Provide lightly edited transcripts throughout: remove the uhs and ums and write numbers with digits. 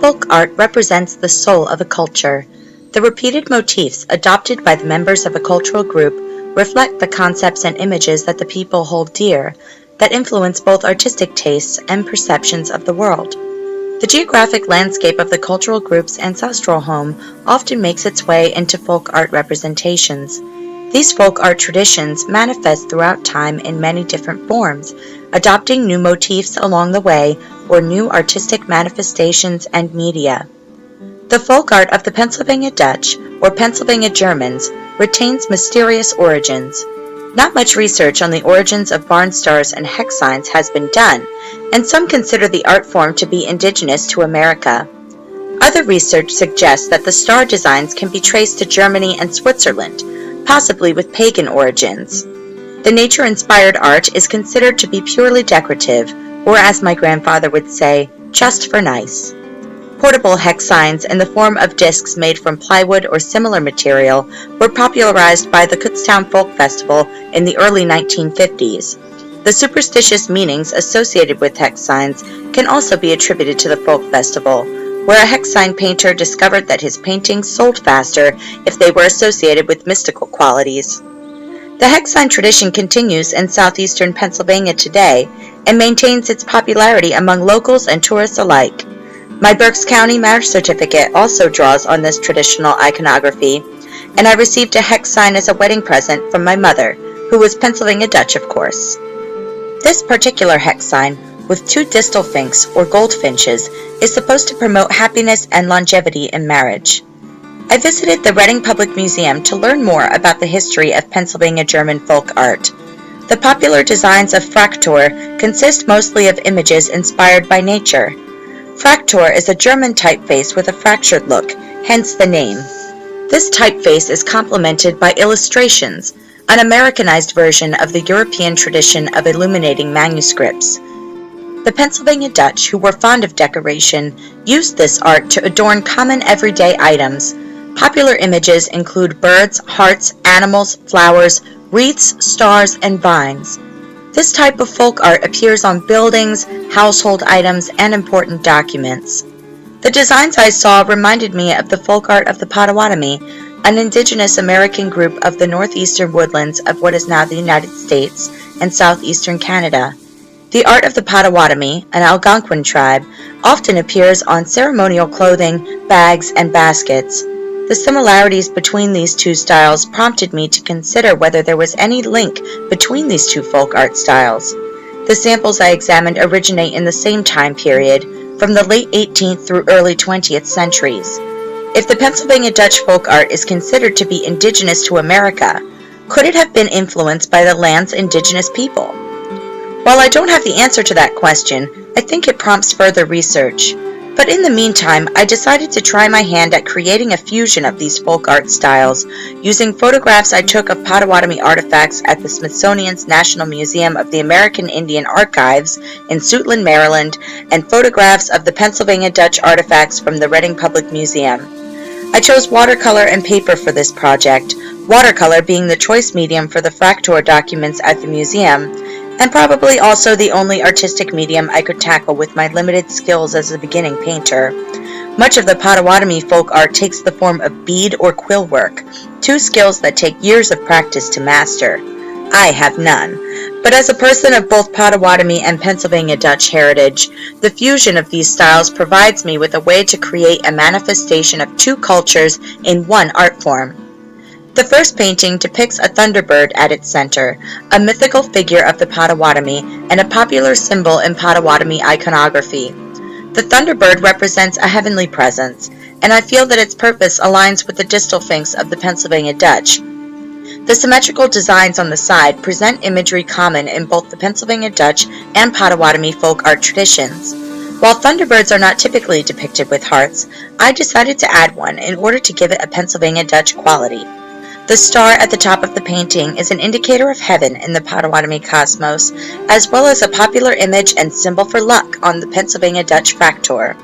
folk art represents the soul of a culture. The repeated motifs adopted by the members of a cultural group reflect the concepts and images that the people hold dear, that influence both artistic tastes and perceptions of the world. The geographic landscape of the cultural group's ancestral home often makes its way into folk art representations. These folk art traditions manifest throughout time in many different forms, adopting new motifs along the way or new artistic manifestations and media. The folk art of the Pennsylvania Dutch, or Pennsylvania Germans, retains mysterious origins. Not much research on the origins of barn stars and hex signs has been done, and some consider the art form to be indigenous to America. Other research suggests that the star designs can be traced to Germany and Switzerland, possibly with pagan origins. The nature-inspired art is considered to be purely decorative, or as my grandfather would say, just for nice. Portable hex signs in the form of discs made from plywood or similar material were popularized by the Kutztown Folk Festival in the early 1950s. The superstitious meanings associated with hex signs can also be attributed to the folk festival, where a hex sign painter discovered that his paintings sold faster if they were associated with mystical qualities. The hex sign tradition continues in southeastern Pennsylvania today and maintains its popularity among locals and tourists alike. My Berks County marriage certificate also draws on this traditional iconography, and I received a hex sign as a wedding present from my mother, who was Pennsylvania Dutch, of course. This particular hex sign, with 2 distal finks or goldfinches, is supposed to promote happiness and longevity in marriage. I visited the Reading Public Museum to learn more about the history of Pennsylvania German folk art. The popular designs of Fraktur consist mostly of images inspired by nature. Fraktur is a German typeface with a fractured look, hence the name. This typeface is complemented by illustrations, an Americanized version of the European tradition of illuminating manuscripts. The Pennsylvania Dutch, who were fond of decoration, used this art to adorn common everyday items. Popular images include birds, hearts, animals, flowers, wreaths, stars, and vines. This type of folk art appears on buildings, household items, and important documents. The designs I saw reminded me of the folk art of the Potawatomi, an indigenous American group of the northeastern woodlands of what is now the United States and southeastern Canada. The art of the Potawatomi, an Algonquin tribe, often appears on ceremonial clothing, bags, and baskets. The similarities between these two styles prompted me to consider whether there was any link between these two folk art styles. The samples I examined originate in the same time period, from the late 18th through early 20th centuries. If the Pennsylvania Dutch folk art is considered to be indigenous to America, could it have been influenced by the land's indigenous people? While I don't have the answer to that question, I think it prompts further research. But in the meantime, I decided to try my hand at creating a fusion of these folk art styles, using photographs I took of Potawatomi artifacts at the Smithsonian's National Museum of the American Indian Archives in Suitland, Maryland, and photographs of the Pennsylvania Dutch artifacts from the Reading Public Museum. I chose watercolor and paper for this project, watercolor being the choice medium for the Fraktur documents at the museum, and probably also the only artistic medium I could tackle with my limited skills as a beginning painter. Much of the Potawatomi folk art takes the form of bead or quill work, 2 skills that take years of practice to master. I have none, but as a person of both Potawatomi and Pennsylvania Dutch heritage, the fusion of these styles provides me with a way to create a manifestation of 2 cultures in one art form. The first painting depicts a thunderbird at its center, a mythical figure of the Potawatomi and a popular symbol in Potawatomi iconography. The thunderbird represents a heavenly presence, and I feel that its purpose aligns with the distal finks of the Pennsylvania Dutch. The symmetrical designs on the side present imagery common in both the Pennsylvania Dutch and Potawatomi folk art traditions. While thunderbirds are not typically depicted with hearts, I decided to add one in order to give it a Pennsylvania Dutch quality. The star at the top of the painting is an indicator of heaven in the Potawatomi cosmos, as well as a popular image and symbol for luck on the Pennsylvania Dutch Fraktur.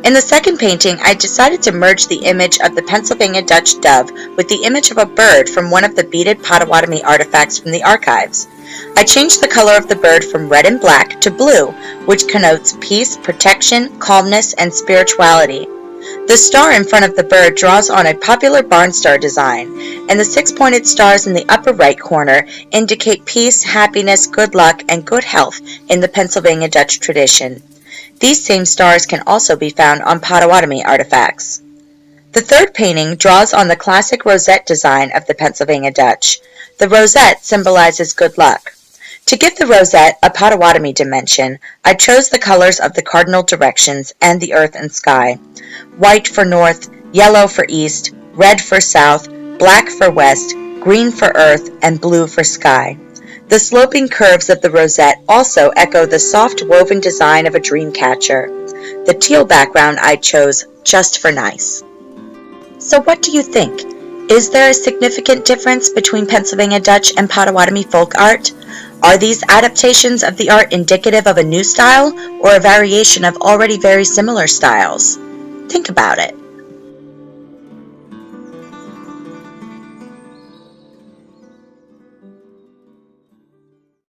In the second painting, I decided to merge the image of the Pennsylvania Dutch dove with the image of a bird from one of the beaded Potawatomi artifacts from the archives. I changed the color of the bird from red and black to blue, which connotes peace, protection, calmness, and spirituality. The star in front of the bird draws on a popular barn star design, and the six-pointed stars in the upper right corner indicate peace, happiness, good luck, and good health in the Pennsylvania Dutch tradition. These same stars can also be found on Potawatomi artifacts. The third painting draws on the classic rosette design of the Pennsylvania Dutch. The rosette symbolizes good luck. To give the rosette a Potawatomi dimension, I chose the colors of the cardinal directions and the earth and sky. White for north, yellow for east, red for south, black for west, green for earth, and blue for sky. The sloping curves of the rosette also echo the soft woven design of a dream catcher. The teal background I chose just for nice. So what do you think? Is there a significant difference between Pennsylvania Dutch and Potawatomi folk art? Are these adaptations of the art indicative of a new style or a variation of already very similar styles? Think about it.